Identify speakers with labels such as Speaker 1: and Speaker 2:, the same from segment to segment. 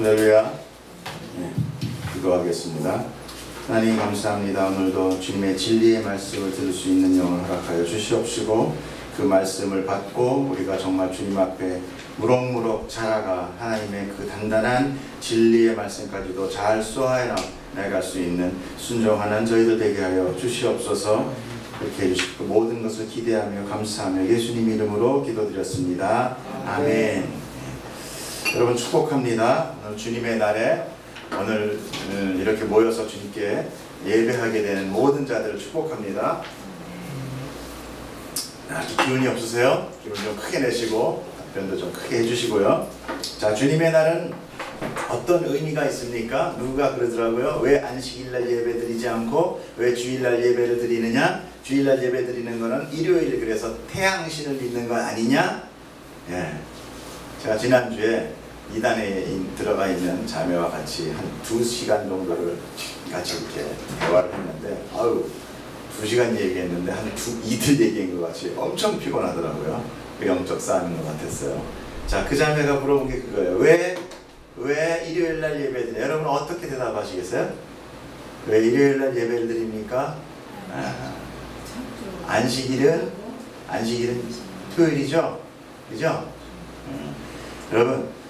Speaker 1: 할렐루야. 네, 기도하겠습니다. 하나님 감사합니다. 오늘도 주님의 진리의 말씀을 들을 수 있는 영을 허락하여 주시옵시고 그 말씀을 받고 우리가 정말 주님 앞에 무럭무럭 자라가 하나님의 그 단단한 진리의 말씀까지도 잘 쏘아 나갈 수 있는 순종하는 저희들 되게 하여 주시옵소서. 그렇게 해주시고 모든 것을 기대하며 감사하며 예수님 이름으로 기도드렸습니다. 아멘. 여러분 축복합니다. 오늘 주님의 날에 오늘 이렇게 모여서 주님께 예배하게 되는 모든 자들을 축복합니다. 기운이 없으세요? 기운 좀 크게 내시고 답변도 좀 크게 해주시고요. 자, 주님의 날은 어떤 의미가 있습니까? 누가 그러더라고요. 왜 안식일날 예배 드리지 않고 왜 주일날 예배를 드리느냐? 주일날 예배 드리는 거는 일요일 그래서 태양신을 믿는 거 아니냐? 예. 제가 지난주에 이단에 들어가 있는 자매와 같이 한 2시간 정도를 같이 이렇게 대화를 했는데 아유 2시간 얘기했는데 한 이틀 얘기한 것 같이 엄청 피곤하더라고요. 영적 싸움인 것 같았어요. 자, 그 자매가 물어본 게 그거예요. 왜 일요일날 예배 드려요? 여러분 어떻게 대답하시겠어요? 왜 일요일날 예배를 드립니까? 안식일은 토요일이죠? 그죠? 여러분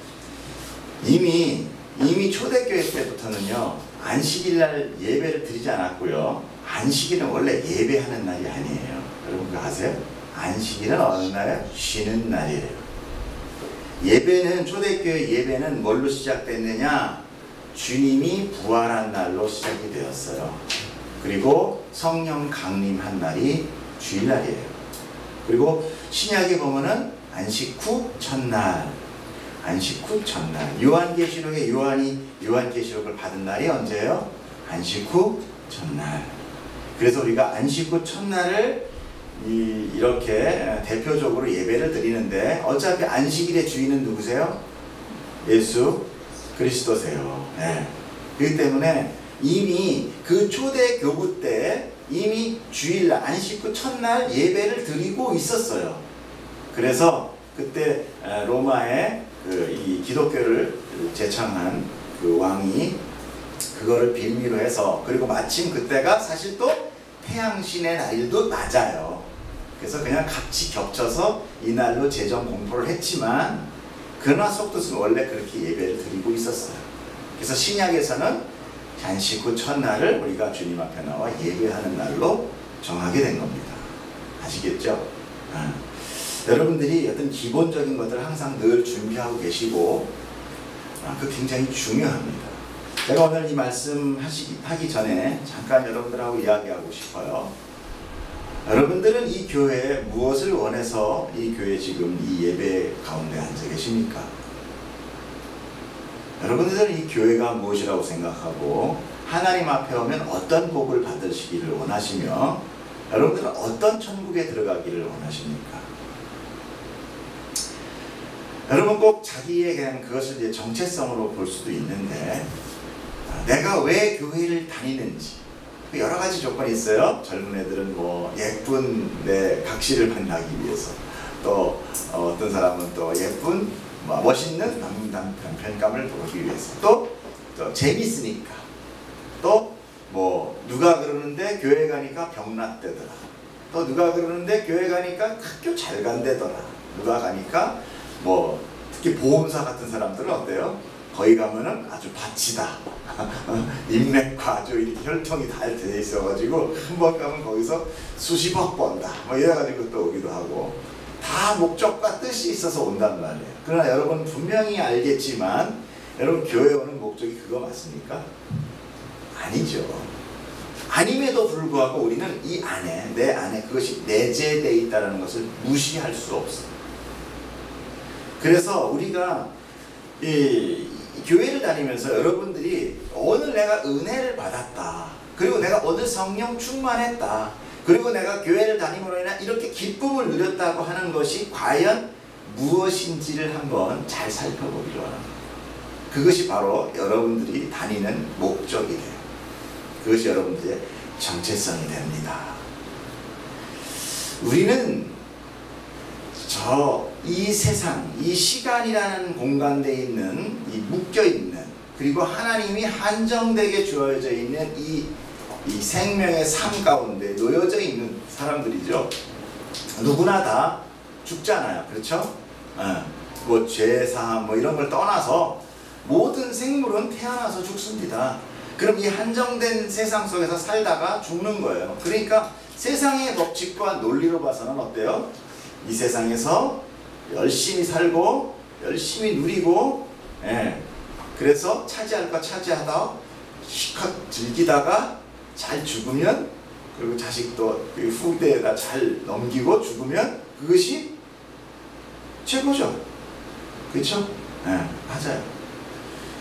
Speaker 1: 이미 초대교회 때부터는요 안식일날 예배를 드리지 않았고요. 안식일은 원래 예배하는 날이 아니에요. 여러분 그거 아세요? 안식일은 어느 날이에요? 쉬는 날이에요. 예배는 초대교회 예배는 뭘로 시작됐느냐? 주님이 부활한 날로 시작이 되었어요. 그리고 성령 강림한 날이 주일날이에요. 그리고 신약에 보면은 안식 후 첫날, 안식 후 첫날. 요한계시록에 요한이 요한계시록을 받은 날이 언제예요? 안식 후 첫날. 그래서 우리가 안식 후 첫날을 이렇게 대표적으로 예배를 드리는데 어차피 안식일의 주인은 누구세요? 예수 그리스도세요. 네. 그렇기 때문에 이미 그 초대 교부 때 이미 주일날 안식 후 첫날 예배를 드리고 있었어요. 그래서 그때 로마의 이 기독교를 제창한 그 왕이 그거를 빌미로 해서 그리고 마침 그때가 사실 또 태양신의 날도 맞아요. 그래서 그냥 같이 겹쳐서 이날로 제정 공포를 했지만 그러나 속뜻은 원래 그렇게 예배를 드리고 있었어요. 그래서 신약에서는 안식 후 첫날을 우리가 주님 앞에 나와 예배하는 날로 정하게 된 겁니다. 아시겠죠? 여러분들이 어떤 기본적인 것들을 항상 늘 준비하고 계시고 그 굉장히 중요합니다. 제가 오늘 이 말씀 하기 전에 잠깐 여러분들하고 이야기하고 싶어요. 여러분들은 이 교회에 무엇을 원해서 이 교회 지금 이 예배 가운데 앉아 계십니까? 여러분들은 이 교회가 무엇이라고 생각하고 하나님 앞에 오면 어떤 복을 받으시기를 원하시며 여러분들은 어떤 천국에 들어가기를 원하십니까? 여러분 꼭 자기의 그냥 그것을 이제 정체성으로 볼 수도 있는데 내가 왜 교회를 다니는지 여러 가지 조건이 있어요. 젊은 애들은 뭐 예쁜 내 각시를 만나기 위해서 또 어떤 사람은 또 예쁜 멋있는 남편감을 보기 위해서 또 재밌으니까 또 뭐 누가 그러는데 교회 가니까 병났대더라. 또 누가 그러는데 교회 가니까 학교 잘 간대더라. 누가 가니까 뭐 특히 보험사 같은 사람들은 어때요? 거기 가면은 아주 바치다. 인맥과 아주 이렇게 혈통이 잘 돼 있어가지고 한 번 가면 거기서 수십억 번다. 뭐 이래가지고 또 오기도 하고 다 목적과 뜻이 있어서 온단 말이에요. 그러나 여러분 분명히 알겠지만 여러분 교회 오는 목적이 그거 맞습니까? 아니죠. 아님에도 불구하고 우리는 이 안에 내 안에 그것이 내재되어 있다는 것을 무시할 수 없어요. 그래서 우리가 이 교회를 다니면서 여러분들이 오늘 내가 은혜를 받았다. 그리고 내가 오늘 성령 충만했다. 그리고 내가 교회를 다님으로 인해 이렇게 기쁨을 누렸다고 하는 것이 과연 무엇인지를 한번 잘 살펴보기로 합니다. 그것이 바로 여러분들이 다니는 목적이 돼요. 그것이 여러분들의 정체성이 됩니다. 우리는 저 이 세상, 이 시간이라는 공간대에 있는 이 묶여 있는, 그리고 하나님이 한정되게 주어져 있는 이 생명의 삶 가운데 놓여져 있는 사람들이죠. 누구나 다 죽잖아요. 그렇죠? 뭐 죄사함 뭐 이런 걸 떠나서 모든 생물은 태어나서 죽습니다. 그럼 이 한정된 세상 속에서 살다가 죽는 거예요. 그러니까 세상의 법칙과 논리로 봐서는 어때요? 이 세상에서 열심히 살고 열심히 누리고, 그래서 차지할 거 차지하다 실컷 즐기다가 잘 죽으면, 그리고 자식도 후대에다 잘 넘기고 죽으면 그것이 최고죠. 그렇죠? 맞아요.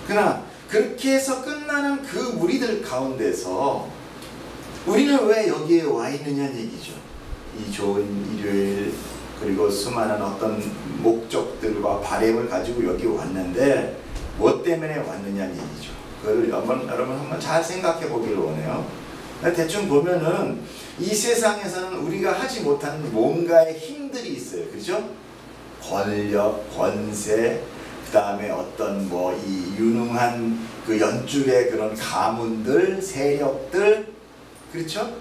Speaker 1: 그러나 그렇게 해서 끝나는 그 무리들 가운데서 우리는 왜 여기에 와 있느냐는 얘기죠. 이 좋은 일요일, 그리고 수많은 어떤 목적들과 바램을 가지고 여기 왔는데 뭐 때문에 왔느냐는 얘기죠. 그걸 여러분 한번 잘 생각해 보기를 원해요. 대충 보면은 이 세상에서는 우리가 하지 못하는 뭔가의 힘들이 있어요. 그렇죠? 권력, 권세, 그 다음에 어떤 뭐 이 유능한 그 연줄의 그런 가문들, 세력들, 그렇죠?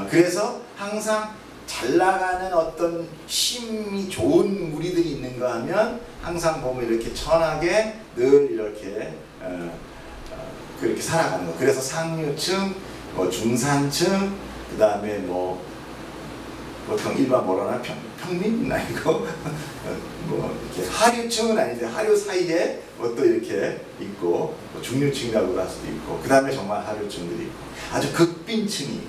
Speaker 1: 그래서 항상 잘 나가는 어떤 힘이 좋은 무리들이 있는가 하면 항상 보면 이렇게 천하게 늘 이렇게 그렇게 살아가는 거. 그래서 상류층, 뭐 중산층, 그 다음에 뭐 보통 일반 뭐라나 평민은 아니고 뭐 이렇게 하류층은 아닌데 하류 사이에 뭐 또 이렇게 있고, 뭐 중류층이라고 할 수도 있고, 그 다음에 정말 하류층들이 있고, 아주 극빈층이,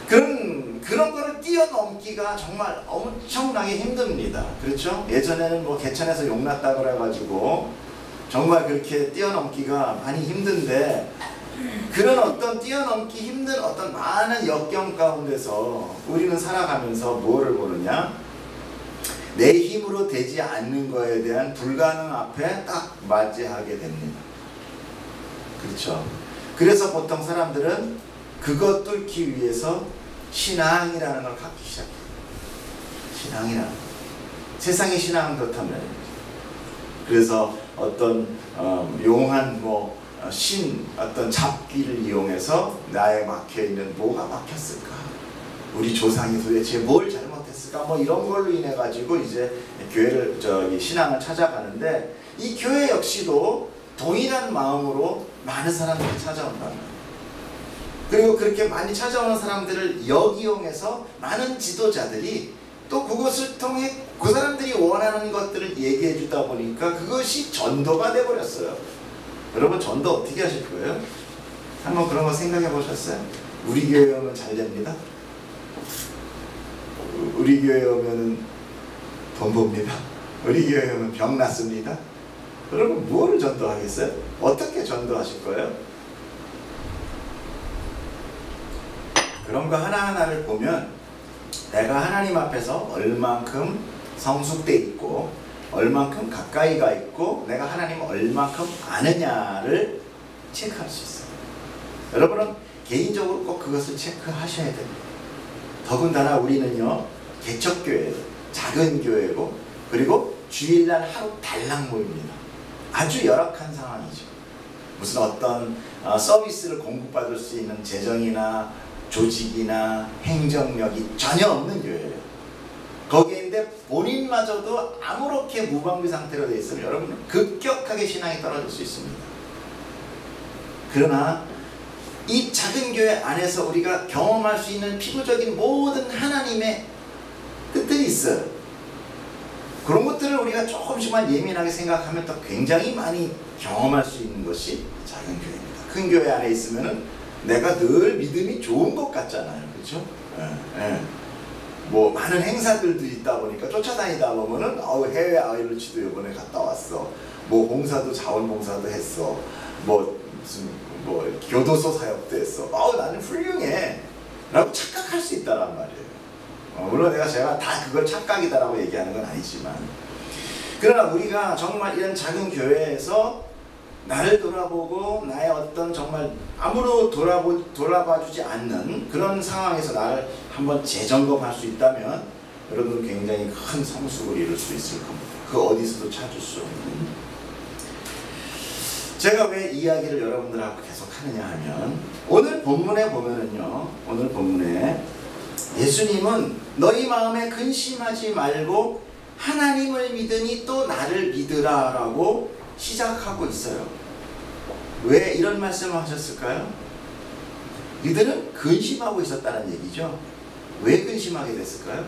Speaker 1: 그런 거를 뛰어넘기가 정말 엄청나게 힘듭니다. 그렇죠? 예전에는 뭐 개천에서 용났다 그래가지고 정말 그렇게 뛰어넘기가 많이 힘든데, 그런 어떤 뛰어넘기 힘든 어떤 많은 역경 가운데서 우리는 살아가면서 뭐를 보느냐? 내 힘으로 되지 않는 거에 대한 불가능 앞에 딱 맞이하게 됩니다. 그렇죠? 그래서 보통 사람들은 그것 뚫기 위해서 신앙이라는 걸 갖기 시작해요. 신앙이라는 거. 세상의 신앙은 그렇다면, 그래서 어떤 용한 뭐 어떤 잡기를 이용해서 나에 막혀있는 뭐가 막혔을까? 우리 조상이 도대체 뭘 잘못했을까? 뭐 이런 걸로 인해 가지고 이제 교회를 신앙을 찾아가는데, 이 교회 역시도 동일한 마음으로 많은 사람들이 찾아온다는 거예요. 그리고 그렇게 많이 찾아오는 사람들을 역이용해서 많은 지도자들이 또 그것을 통해 그 사람들이 원하는 것들을 얘기해 주다 보니까 그것이 전도가 돼버렸어요. 여러분, 전도 어떻게 하실 거예요? 한번 그런 거 생각해 보셨어요? 우리 교회 오면 잘 됩니다. 우리 교회 오면 돈 봅니다. 우리 교회 오면 병 낫습니다. 여러분, 뭐를 전도하겠어요? 어떻게 전도하실 거예요? 그런 거 하나하나를 보면 내가 하나님 앞에서 얼만큼 성숙돼 있고, 얼만큼 가까이 가 있고, 내가 하나님을 얼만큼 아느냐를 체크할 수 있어요. 여러분은 개인적으로 꼭 그것을 체크하셔야 됩니다. 더군다나 우리는요, 개척교회예요. 작은 교회고, 그리고 주일날 하루 달랑 모입니다. 아주 열악한 상황이죠. 무슨 어떤 서비스를 공급받을 수 있는 재정이나 조직이나 행정력이 전혀 없는 교회예요. 거기에인데 본인마저도 아무렇게 무방비 상태로 되어 있으면 여러분은 급격하게 신앙이 떨어질 수 있습니다. 그러나 이 작은 교회 안에서 우리가 경험할 수 있는 피부적인 모든 하나님의 뜻들이 있어요. 그런 것들을 우리가 조금씩만 예민하게 생각하면 또 굉장히 많이 경험할 수 있는 것이 작은 교회입니다. 큰 교회 안에 있으면은 내가 늘 믿음이 좋은 것 같잖아요. 그렇죠? 뭐 많은 행사들도 있다 보니까 쫓아다니다 보면은 해외 아이르치도 이번에 갔다 왔어. 뭐 봉사도 자원봉사도 했어. 뭐 무슨 뭐 교도소 사역도 했어. 나는 훌륭해 라고 착각할 수 있다란 말이에요. 물론 제가 다 그걸 착각이다라고 얘기하는 건 아니지만, 그러나 우리가 정말 이런 작은 교회에서 나를 돌아보고 나의 어떤 정말 아무로 돌아봐주지 않는 그런 상황에서 나를 한번 재점검할 수 있다면 여러분 굉장히 큰 성숙을 이룰 수 있을 겁니다. 그 어디서도 찾을 수 없는. 제가 왜 이야기를 여러분들하고 계속 하느냐 하면 오늘 본문에 보면은요, 오늘 본문에 예수님은 너희 마음에 근심하지 말고 하나님을 믿으니 또 나를 믿으라 라고 시작하고 있어요. 왜 이런 말씀을 하셨을까요? 이들은 근심하고 있었다는 얘기죠. 왜 근심하게 됐을까요?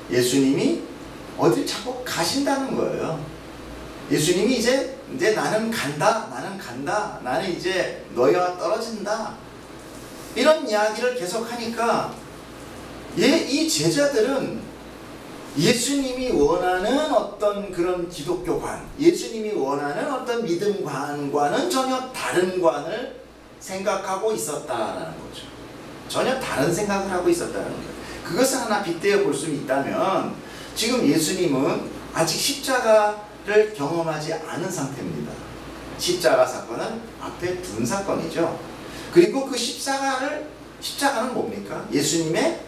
Speaker 1: 예수님이 어딜 자꾸 가신다는 거예요. 예수님이 이제 나는 간다, 나는 이제 너희와 떨어진다, 이런 이야기를 계속하니까 이 제자들은 예수님이 원하는 어떤 그런 기독교관, 예수님이 원하는 어떤 믿음관과는 전혀 다른 관을 생각하고 있었다라는 거죠. 전혀 다른 생각을 하고 있었다는 거예요. 그것을 하나 빗대어 볼 수 있다면 지금 예수님은 아직 십자가를 경험하지 않은 상태입니다. 십자가 사건은 앞에 둔 사건이죠. 그리고 그 십자가는 뭡니까? 예수님의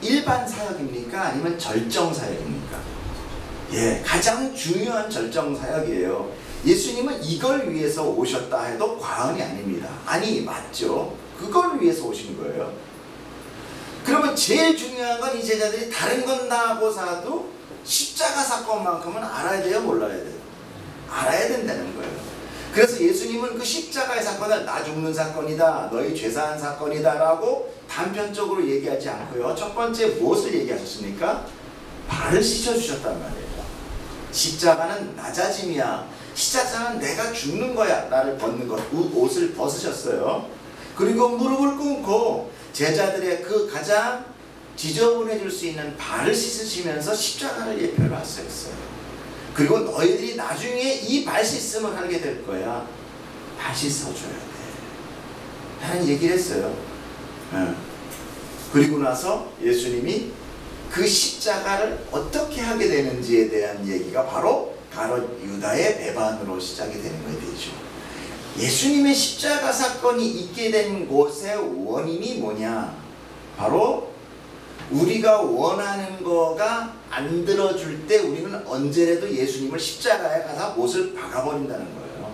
Speaker 1: 일반 사역입니까? 아니면 절정 사역입니까? 예, 가장 중요한 절정 사역이에요. 예수님은 이걸 위해서 오셨다 해도 과언이 아닙니다. 아니, 맞죠. 그걸 위해서 오신 거예요. 그러면 제일 중요한 건 이 제자들이 다른 건 다 보사도 십자가 사건만큼은 알아야 돼요, 몰라야 돼요? 알아야 된다는 거예요. 그래서 예수님은 그 십자가의 사건을 나 죽는 사건이다, 너희 죄사한 사건이다 라고 단편적으로 얘기하지 않고요. 첫 번째 무엇을 얘기하셨습니까? 발을 씻어주셨단 말이에요. 십자가는 낮아짐이야. 십자가는 내가 죽는 거야. 나를 벗는 것, 옷을 벗으셨어요. 그리고 무릎을 꿇고 제자들의 그 가장 지저분해질 수 있는 발을 씻으시면서 십자가를 예표를 하셨어요. 그리고 너희들이 나중에 이 발 씻음을 하게 될 거야. 발 씻어줘야 돼 라는 얘기를 했어요. 그리고 나서 예수님이 그 십자가를 어떻게 하게 되는지에 대한 얘기가 바로 가롯 유다의 배반으로 시작이 되는 거에 되죠. 예수님의 십자가 사건이 있게 된 곳의 원인이 뭐냐? 바로 우리가 원하는 거가 안 들어줄 때 우리는 언제라도 예수님을 십자가에 가서 못을 박아버린다는 거예요.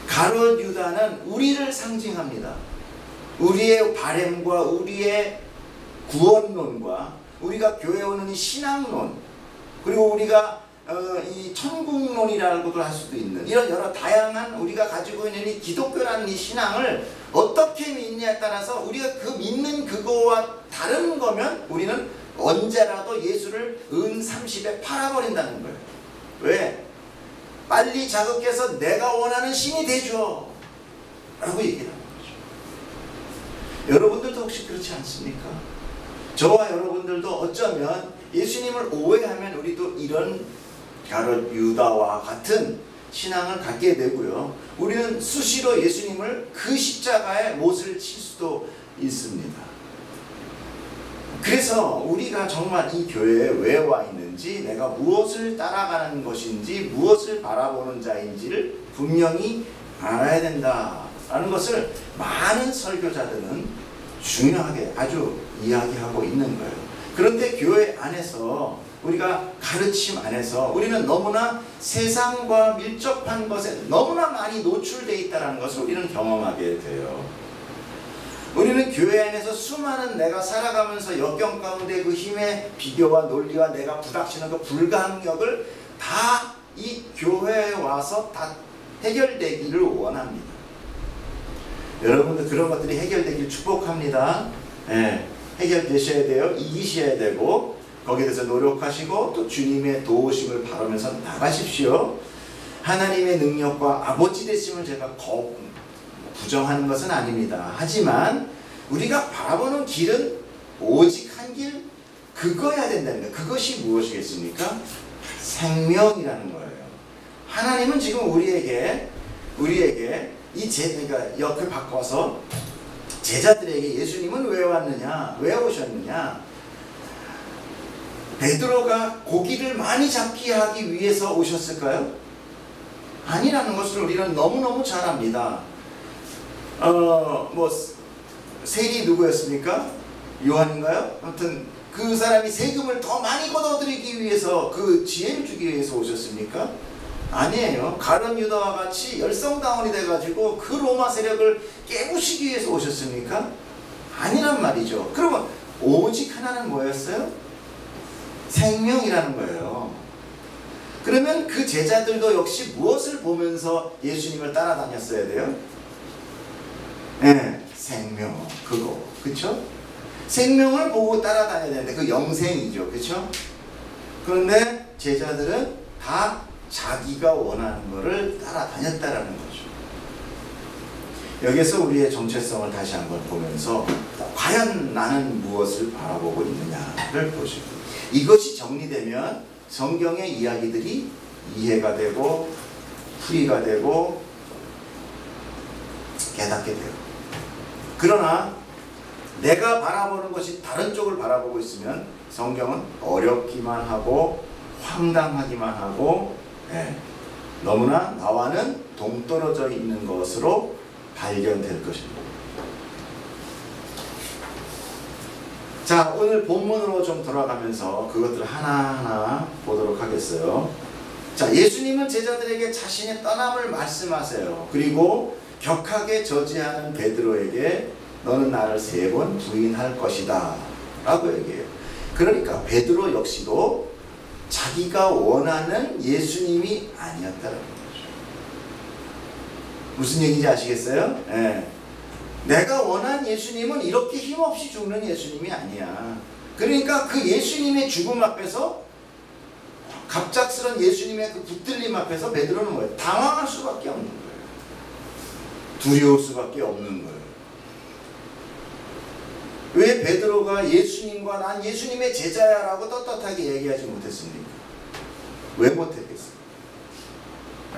Speaker 1: 가롯 유다는 우리를 상징합니다. 우리의 바램과 우리의 구원론과 우리가 교회 오는 이 신앙론, 그리고 우리가 이 천국론이라고도 할 수도 있는 이런 여러 다양한 우리가 가지고 있는 이 기독교라는 이 신앙을 어떻게 믿느냐에 따라서 우리가 그 믿는 그거와 다른 거면 우리는 언제라도 예수를 은 30에 팔아버린다는 거예요. 왜? 빨리 자극해서 내가 원하는 신이 되죠 라고 얘기를 하는 거죠. 여러분들도 혹시 그렇지 않습니까? 저와 여러분들도 어쩌면 예수님을 오해하면 우리도 이런 가롯 유다와 같은 신앙을 갖게 되고요. 우리는 수시로 예수님을 그 십자가에 못을 칠 수도 있습니다. 그래서 우리가 정말 이 교회에 왜 와 있는지, 내가 무엇을 따라가는 것인지, 무엇을 바라보는 자인지를 분명히 알아야 된다라는 것을 많은 설교자들은 중요하게 아주 이야기하고 있는 거예요. 그런데 교회 안에서 우리가 가르침 안에서 우리는 너무나 세상과 밀접한 것에 너무나 많이 노출되어 있다는 것을 우리는 경험하게 돼요. 우리는 교회 안에서 수많은 내가 살아가면서 역경 가운데 그 힘의 비교와 논리와 내가 부닥치는 그 불가항력을 다 이 교회에 와서 다 해결되기를 원합니다. 여러분들 그런 것들이 해결되길 축복합니다. 예, 해결되셔야 돼요. 이기셔야 되고 거기에 대해서 노력하시고 또 주님의 도우심을 바라면서 나가십시오. 하나님의 능력과 아버지 되심을 제가 부정하는 것은 아닙니다. 하지만 우리가 바라보는 길은 오직 한 길, 그거야 된다는 거예요. 그것이 무엇이겠습니까? 생명이라는 거예요. 하나님은 지금 우리에게 그러니까 역을 바꿔서 제자들에게 예수님은 왜 왔느냐, 왜 오셨느냐, 베드로가 고기를 많이 잡게 하기 위해서 오셨을까요? 아니라는 것을 우리는 너무너무 잘 압니다. 세리 누구였습니까? 요한인가요? 아무튼 그 사람이 세금을 더 많이 걷어들이기 위해서 그 지혜를 주기 위해서 오셨습니까? 아니에요. 가룟 유다와 같이 열성다운이 돼가지고 그 로마 세력을 깨부시기 위해서 오셨습니까? 아니란 말이죠. 그러면 오직 하나는 뭐였어요? 생명이라는 거예요. 그러면 그 제자들도 역시 무엇을 보면서 예수님을 따라다녔어야 돼요? 네, 생명, 그거, 그쵸? 생명을 보고 따라다녀야 되는데 그 영생이죠, 그쵸? 그런데 제자들은 다 자기가 원하는 것을 따라다녔다라는 거죠. 여기서 우리의 정체성을 다시 한번 보면서 과연 나는 무엇을 바라보고 있느냐를 보시고, 이것이 정리되면 성경의 이야기들이 이해가 되고 풀이가 되고 깨닫게 돼요. 그러나 내가 바라보는 것이 다른 쪽을 바라보고 있으면 성경은 어렵기만 하고 황당하기만 하고 너무나 나와는 동떨어져 있는 것으로 발견될 것입니다. 자, 오늘 본문으로 좀 돌아가면서 그것들을 하나하나 보도록 하겠어요. 자, 예수님은 제자들에게 자신의 떠남을 말씀하세요. 그리고 격하게 저지하는 베드로에게 너는 나를 3번 부인할 것이다 라고 얘기해요. 그러니까 베드로 역시도 자기가 원하는 예수님이 아니었다는 거죠. 무슨 얘기인지 아시겠어요? 내가 원한 예수님은 이렇게 힘없이 죽는 예수님이 아니야. 그러니까 그 예수님의 죽음 앞에서, 갑작스런 예수님의 그 붙들림 앞에서 베드로는 뭐예요? 당황할 수밖에 없는 거예요. 두려울 수밖에 없는 거예요. 왜 베드로가 예수님과 난 예수님의 제자야 라고 떳떳하게 얘기하지 못했습니까? 왜 못했겠어요?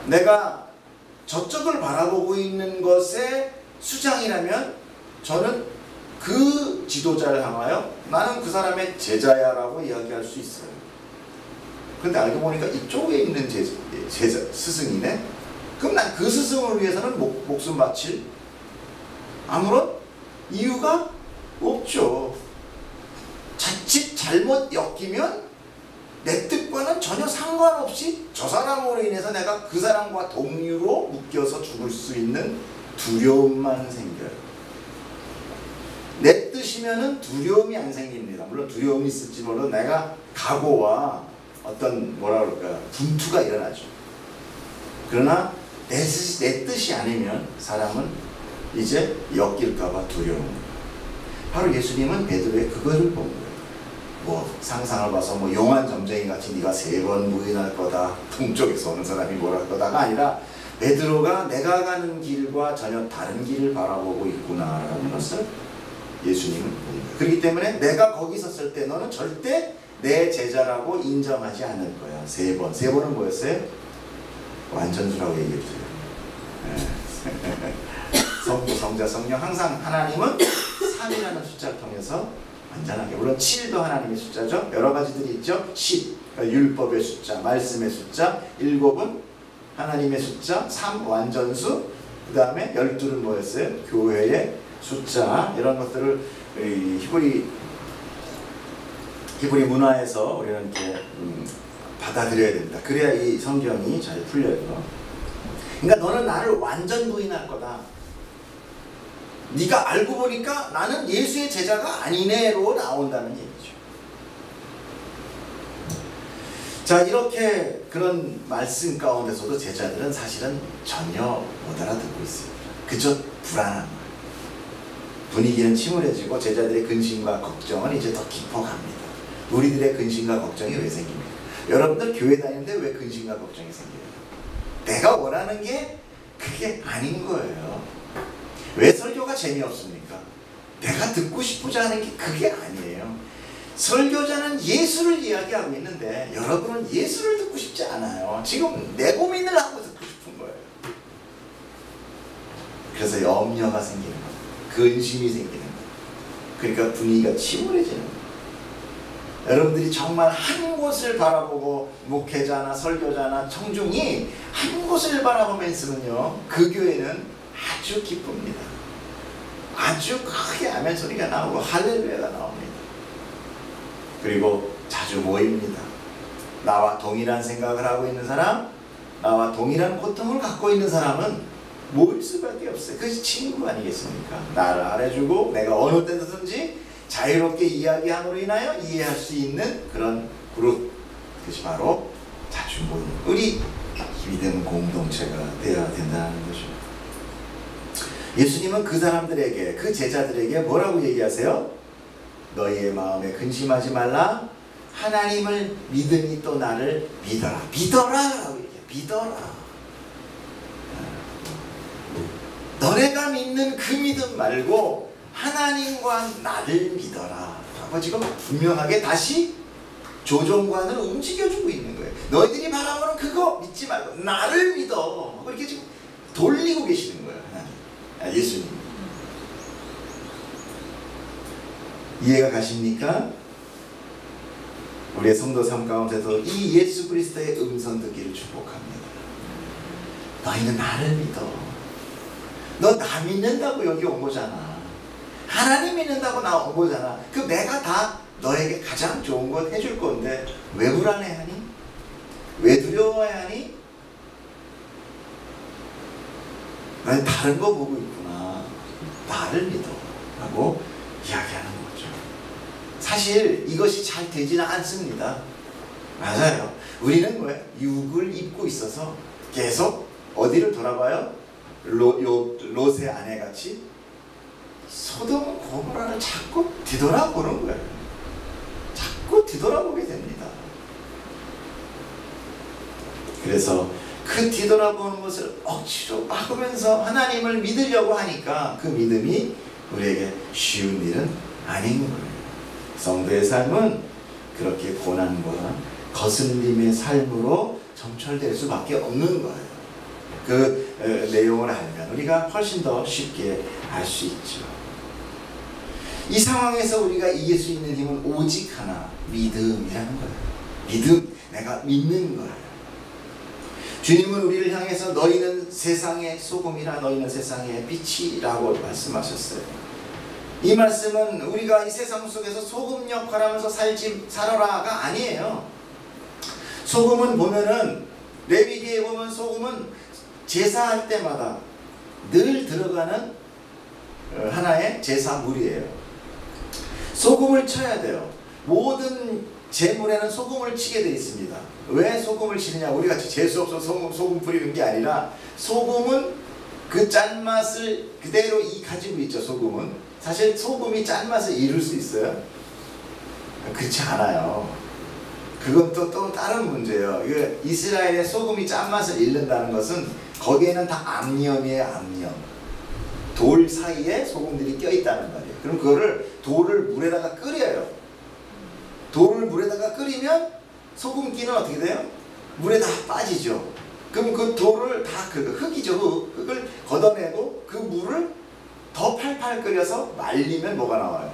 Speaker 1: 내가 저쪽을 바라보고 있는 것에 수장이라면 저는 그 지도자를 향하여 나는 그 사람의 제자야 라고 이야기할 수 있어요. 그런데 알고 보니까 이쪽에 있는 제자 스승이네? 그럼 난 그 스승을 위해서는 목숨 바칠 아무런 이유가 없죠. 자칫 잘못 엮이면 내 뜻과는 전혀 상관없이 저 사람으로 인해서 내가 그 사람과 동류로 묶여서 죽을 수 있는 두려움만 생겨요. 내 뜻이면은 두려움이 안 생깁니다. 물론 두려움이 있을지 몰라도 내가 각오와 어떤 뭐라 그럴까요? 분투가 일어나죠. 그러나 내 뜻이 아니면 사람은 이제 엮일까봐 두려움. 바로 예수님은 베드로의 그거를 본 거예요. 뭐 상상을 봐서 뭐 용한 점쟁이 같이 네가 3번 부인할 거다, 동쪽에서 오는 사람이 뭘 할 거다가 아니라 베드로가 내가 가는 길과 전혀 다른 길을 바라보고 있구나라는 것을 예수님은 본 거예요. 그렇기 때문에 내가 거기 섰을 때 너는 절대 내 제자라고 인정하지 않을 거야. 3번. 3번은 뭐였어요? 완전수라고 얘기했어요. 성부, 성자, 성령. 항상 하나님은 3이라는 숫자를 통해서 완전하게, 물론 7도 하나님의 숫자죠. 여러 가지들이 있죠. 10, 그러니까 율법의 숫자, 말씀의 숫자. 7은 하나님의 숫자, 3 완전수, 그 다음에 12는 뭐였어요? 교회의 숫자. 이런 것들을 히브리 문화에서 우리는 이렇게 받아들여야 됩니다. 그래야 이 성경이 잘 풀려요. 그러니까 너는 나를 완전 부인할 거다. 네가 알고 보니까 나는 예수의 제자가 아니네로 나온다는 얘기죠. 자, 이렇게 그런 말씀 가운데서도 제자들은 사실은 전혀 못 알아듣고 있습니다. 그저 불안한 거예요. 분위기는 침울해지고 제자들의 근심과 걱정은 이제 더 깊어갑니다. 우리들의 근심과 걱정이 왜 생깁니까? 여러분들 교회 다니는데 왜 근심과 걱정이 생겨요? 내가 원하는 게 그게 아닌 거예요. 왜 설교가 재미없습니까? 내가 듣고 싶고자 하는 게 그게 아니에요. 설교자는 예수를 이야기하고 있는데 여러분은 예수를 듣고 싶지 않아요. 지금 내 고민을 하고 듣고 싶은 거예요. 그래서 염려가 생기는 거예요. 근심이 생기는 거예요. 그러니까 분위기가 침울해지는 거예요. 여러분들이 정말 한 곳을 바라보고, 목회자나 설교자나 청중이 한 곳을 바라보면 있으면요, 그 교회는 아주 기쁩니다. 아주 크게 아멘 소리가 나오고 할렐루야가 나옵니다. 그리고 자주 모입니다. 나와 동일한 생각을 하고 있는 사람, 나와 동일한 고통을 갖고 있는 사람은 모일 수밖에 없어요. 그것이 친구 아니겠습니까? 나를 알아주고 내가 어느 때든지 자유롭게 이야기함으로 인하여 이해할 수 있는 그런 그룹, 그것이 바로 자주 모이는 우리 믿음 공동체가 되어야 된다는 거죠. 예수님은 그 사람들에게, 그 제자들에게 뭐라고 얘기하세요? 너희의 마음에 근심하지 말라. 하나님을 믿으니 또 나를 믿어라. 믿어라. 믿어라. 너네가 믿는 그 믿음 말고 하나님과 나를 믿어라. 라고 지금 분명하게 다시 조종관을 움직여주고 있는 거예요. 너희들이 바라보는 그거 믿지 말고 나를 믿어. 그렇게 지금 돌리고 계시는 거예요. 하나님. 예수님. 이해가 가십니까? 우리의 성도 삶 가운데서 이 예수 그리스도의 음성 듣기를 축복합니다. 너희는 나를 믿어. 너 나 믿는다고 여기 온 거잖아. 하나님 믿는다고 나 온 거잖아. 그 내가 다 너에게 가장 좋은 것 해줄 건데 왜 불안해하니? 왜 두려워해하니? 난 다른 거 보고 있구나. 나를 믿어. 라고 이야기하는 거죠. 사실 이것이 잘 되지는 않습니다. 맞아요. 우리는 뭐예요? 육을 입고 있어서 계속 어디를 돌아봐요? 롯의 아내같이 소돔 고모라를 자꾸 뒤돌아보는 거예요. 자꾸 뒤돌아보게 됩니다. 그래서 그 뒤돌아보는 것을 억지로 막으면서 하나님을 믿으려고 하니까 그 믿음이 우리에게 쉬운 일은 아닌 거예요. 성도의 삶은 그렇게 고난과 거슬림의 삶으로 점철될 수밖에 없는 거예요. 그 내용을 알면 우리가 훨씬 더 쉽게 알 수 있죠. 이 상황에서 우리가 이길 수 있는 힘은 오직 하나, 믿음이라는 거예요. 믿음, 내가 믿는 거예요. 주님은 우리를 향해서 너희는 세상의 소금이라 너희는 세상의 빛이라고 말씀하셨어요. 이 말씀은 우리가 이 세상 속에서 소금 역할하면서 살아라가 아니에요. 소금은 보면은 레위기에 보면 소금은 제사할 때마다 늘 들어가는 하나의 제사물이에요. 소금을 쳐야 돼요. 모든 제물에는 소금을 치게 되어 있습니다. 왜 소금을 치느냐? 우리가 재수 없어서 소금 뿌리는 게 아니라 소금은 그 짠맛을 그대로 가지고 있죠. 소금은 사실 소금이 짠맛을 잃을 수 있어요? 그렇지 않아요. 그건 또 다른 문제예요. 이스라엘의 소금이 짠맛을 잃는다는 것은 거기에는 다 암염이에요. 암염. 돌 사이에 소금들이 껴있다는 말이에요. 그럼 그거를 돌을 물에다가 끓여요. 돌을 물에다가 끓이면 소금기는 어떻게 돼요? 물에 다 빠지죠. 그럼 그 돌을 다 흙이죠. 흙을 걷어내고 그 물을 더 팔팔 끓여서 말리면 뭐가 나와요?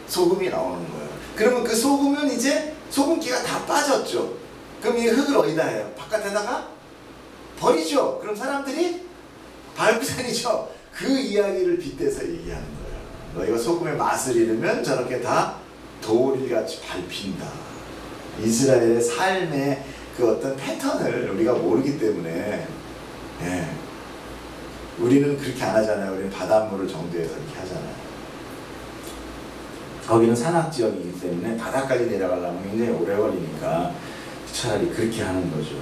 Speaker 1: 소금이 나오는 거예요. 그러면 그 소금은 이제 소금기가 다 빠졌죠. 그럼 이 흙을 어디다 해요? 바깥에다가 버리죠. 그럼 사람들이 밟고 다니죠. 그 이야기를 빗대서 얘기하는 거예요. 너희가 소금의 맛을 잃으면 저렇게 다 돌같이 밟힌다. 이스라엘의 삶의 그 어떤 패턴을 우리가 모르기 때문에 우리는 그렇게 안 하잖아요. 우리는 바닷물을 정도에서 이렇게 하잖아요. 거기는 산악지역이기 때문에 바다까지 내려가려면 굉장히 오래 걸리니까 차라리 그렇게 하는 거죠.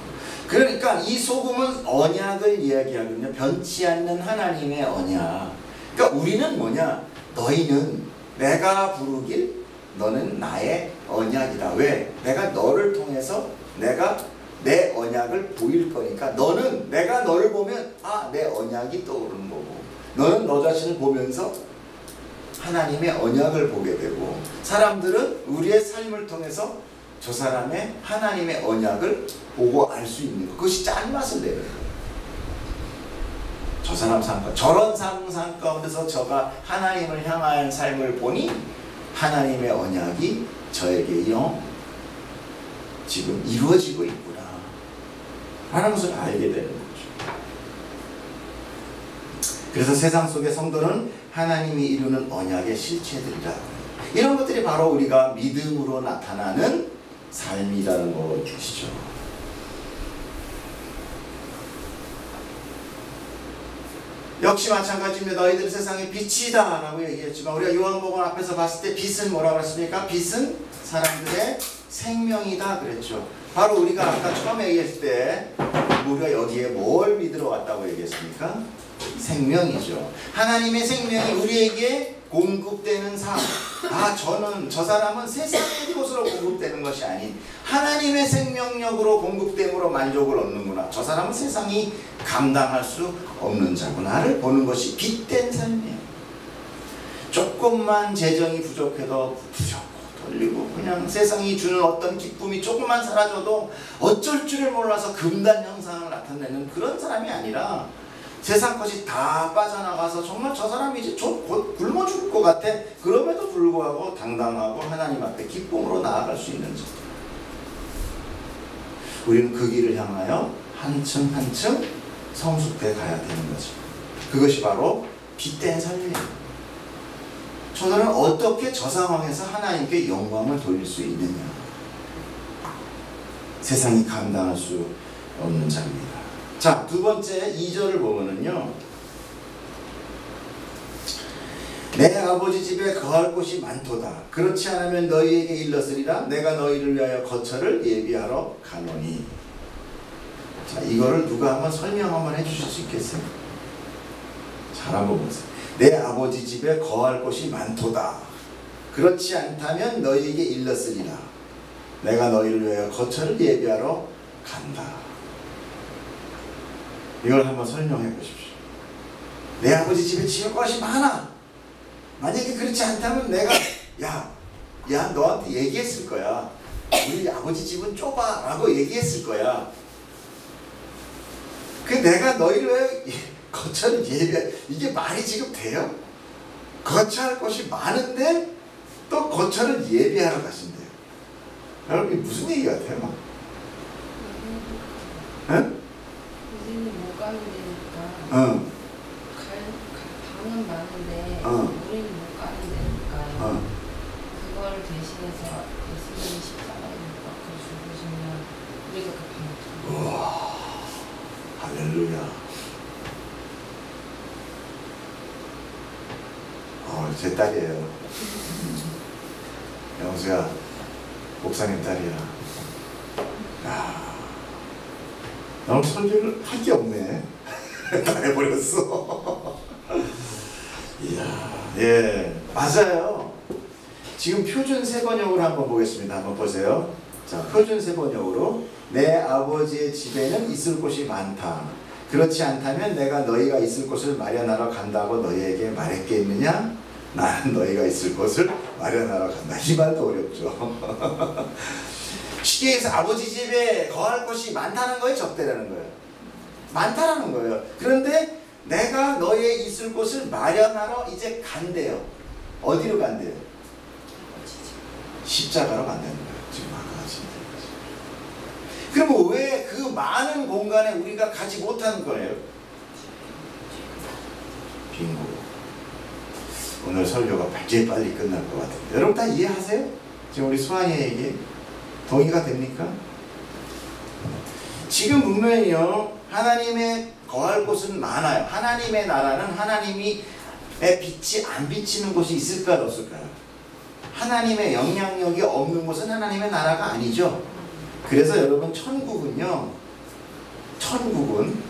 Speaker 1: 그러니까 이 소금은 언약을 이야기하거든요. 변치 않는 하나님의 언약. 그러니까 우리는 뭐냐? 너희는 내가 부르길 너는 나의 언약이다. 왜? 내가 너를 통해서 내가 내 언약을 보일 거니까 너는 내가 너를 보면 내 언약이 떠오르는 거고 너는 너 자신을 보면서 하나님의 언약을 보게 되고 사람들은 우리의 삶을 통해서 저 사람의 하나님의 언약을 보고 알 수 있는 것. 그것이 짠맛을 내는 거예요. 저 사람 삶, 저런 상상 가운데서 저가 하나님을 향한 삶을 보니 하나님의 언약이 저에게요 지금 이루어지고 있구나 하는 것을 알게 되는 거죠. 그래서 세상 속의 성도는 하나님이 이루는 언약의 실체들이라. 이런 것들이 바로 우리가 믿음으로 나타나는 삶이라는 것이죠. 역시 마찬가지입니다. 너희들은 세상의 빛이다 라고 얘기했지만 우리가 요한복음 앞에서 봤을 때 빛은 뭐라고 했습니까? 빛은 사람들의 생명이다 그랬죠. 바로 우리가 아까 처음에 얘기했을 때 우리가 여기에 뭘 믿으러 왔다고 얘기했습니까? 생명이죠. 하나님의 생명이 우리에게 공급되는 삶. 저 사람은 세상의 것으로 공급되는 것이 아닌 하나님의 생명력으로 공급됨으로 만족을 얻는구나. 저 사람은 세상이 감당할 수 없는 자구나를 보는 것이 빛된 삶이에요. 조금만 재정이 부족해도 부족고 돌리고 그냥 세상이 주는 어떤 기쁨이 조금만 사라져도 어쩔 줄을 몰라서 금단 현상을 나타내는 그런 사람이 아니라 세상 것이 다 빠져나가서 정말 저 사람이 이제 곧 굶어 죽을 것 같아. 그럼에도 불구하고 당당하고 하나님 앞에 기쁨으로 나아갈 수 있는 자. 우리는 그 길을 향하여 한층 한층 성숙돼 가야 되는 거죠. 그것이 바로 빛된 삶이에요. 저들은 어떻게 저 상황에서 하나님께 영광을 돌릴 수 있느냐. 세상이 감당할 수 없는 자입니다. 자, 두 번째 2절을 보면은요. 내 아버지 집에 거할 곳이 많도다. 그렇지 않으면 너희에게 일렀으리라. 내가 너희를 위하여 거처를 예비하러 가노니. 자, 이거를 누가 한번 설명 한번 해주실 수 있겠어요? 잘 한번 보세요. 내 아버지 집에 거할 곳이 많도다. 그렇지 않다면 너희에게 일렀으리라. 내가 너희를 위하여 거처를 예비하러 간다. 이걸 한번 설명해 보십시오. 내 아버지 집에 지을 것이 많아. 만약에 그렇지 않다면 내가 야 너한테 얘기했을 거야. 우리 아버지 집은 좁아 라고 얘기했을 거야. 그 내가 너희를 왜 거처를 예비해. 이게 말이 지금 돼요? 거처할 곳이 많은데 또 거처를 예비하러 가신대요. 여러분 이게 무슨 얘기 같아요? 응?
Speaker 2: 못 가면 되니까 방은 많은데 우리는 못 가면 되니까 그걸 대신해서 예수님이 십자가에 못 박혀 죽으시면 우리가 그 방을
Speaker 1: 우와 할렐루야. 제 딸이에요. 영수야 목사님 딸이야. 나 오늘 설교를 할 게 없네. 다 해버렸어. 이야, 예, 맞아요. 지금 표준 세번역으로 한번 보겠습니다. 한번 보세요. 자, 표준 세번역으로 내 아버지의 집에는 있을 곳이 많다. 그렇지 않다면 내가 너희가 있을 곳을 마련하러 간다고 너희에게 말했겠느냐? 나는 너희가 있을 곳을 마련하러 간다. 이 말도 어렵죠. 쉽게 해서 아버지 집에 거할 곳이 많다는 거예요? 적대라는 거예요? 많다라는 거예요. 그런데 내가 너의 있을 곳을 마련하러 이제 간대요. 어디로 간대요? 십자가로 간다는 거예요. 지금 아까 하신 거죠. 그러면 왜 그 많은 공간에 우리가 가지 못하는 거예요? 빙고. 오늘 설교가 빨리 끝날 것 같은데 여러분 다 이해하세요? 지금 우리 수환이의 얘기 동의가 됩니까? 지금 분명히요 하나님의 거할 곳은 많아요. 하나님의 나라는 하나님의 빛이 안 비치는 곳이 있을까요? 없을까요? 하나님의 영향력이 없는 곳은 하나님의 나라가 아니죠. 그래서 여러분 천국은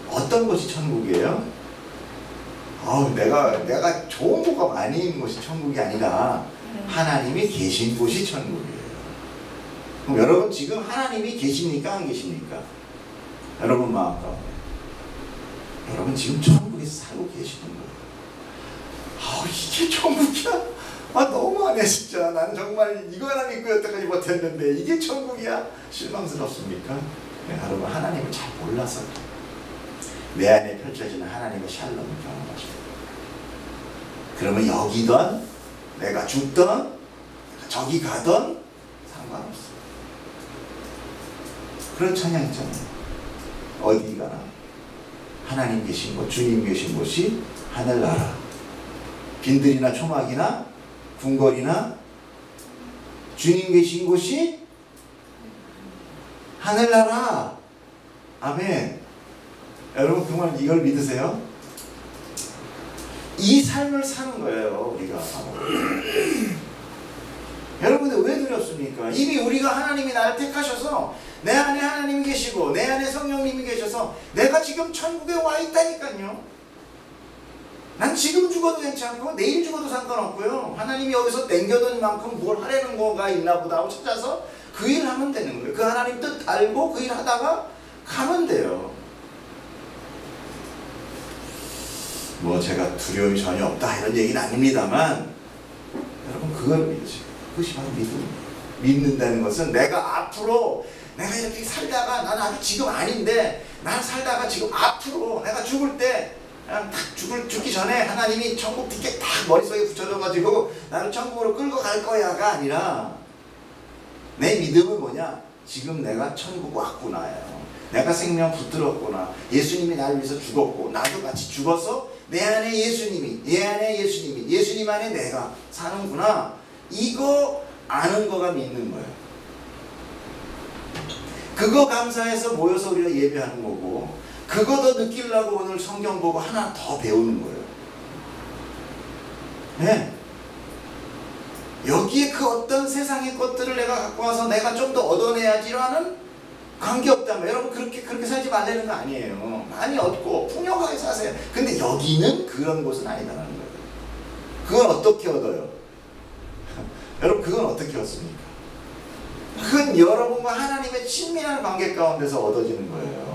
Speaker 1: 어떤 곳이 천국이에요? 내가 좋은 거가 많이 있는 곳이 천국이 아니라 하나님이 계신 곳이 천국이에요. 그럼 여러분 지금 하나님이 계십니까? 안 계십니까? 여러분 마음 가운데 여러분 지금 천국에서 살고 계시는 거예요. 이게 천국이야? 너무하네 진짜. 나는 정말 이거 하나 믿고 여태까지 못했는데 이게 천국이야? 실망스럽습니까? 네, 여러분 하나님을 잘 몰라서 내 안에 펼쳐지는 하나님의 샬롬을 경험하십니다. 그러면 여기든 내가 죽든 저기 가든 상관없어. 그런 찬양 있잖아요. 어디 가나 하나님 계신 곳, 주님 계신 곳이 하늘나라. 빈들이나 초막이나 궁궐이나 주님 계신 곳이 하늘나라. 아멘. 여러분 정말 이걸 믿으세요? 이 삶을 사는 거예요 우리가. 여러분들 왜 두렵습니까? 이미 우리가 하나님이 나를 택하셔서 내 안에 하나님이 계시고 내 안에 성령님이 계셔서 내가 지금 천국에 와 있다니까요. 난 지금 죽어도 괜찮고 내일 죽어도 상관없고요. 하나님이 여기서 남겨둔 만큼 뭘 하려는 거가 있나 보다 하고 찾아서 그 일을 하면 되는 거예요. 그 하나님 뜻 알고 그 일 하다가 가면 돼요. 뭐 제가 두려움이 전혀 없다 이런 얘기는 아닙니다만 여러분 그걸 믿으세요. 그것이 바로 믿음이에요. 믿는다는 것은 내가 앞으로 내가 이렇게 살다가 나는 아직 지금 아닌데 나는 살다가 지금 앞으로 내가 죽을 때 그냥 딱 죽기 전에 하나님이 천국 티켓 딱 머릿속에 붙여줘가지고 나를 천국으로 끌고 갈 거야가 아니라 내 믿음은 뭐냐? 지금 내가 천국 왔구나요. 내가 생명 붙들었구나. 예수님이 나를 위해서 죽었고 나도 같이 죽어서 내 안에 예수님이 예수님 안에 내가 사는구나. 이거 아는 거가 믿는 거예요. 그거 감사해서 모여서 우리가 예배하는 거고 그거 더 느끼려고 오늘 성경 보고 하나 더 배우는 거예요. 네. 여기에 그 어떤 세상의 것들을 내가 갖고 와서 내가 좀 더 얻어내야지라는 관계없다면 여러분 그렇게 살지 말라는 거 아니에요. 많이 얻고 풍요하게 사세요. 근데 여기는 그런 곳은 아니다라는 거예요. 그건 어떻게 얻어요? 여러분 그건 어떻게 얻습니까? 그건 여러분과 하나님의 친밀한 관계 가운데서 얻어지는 거예요.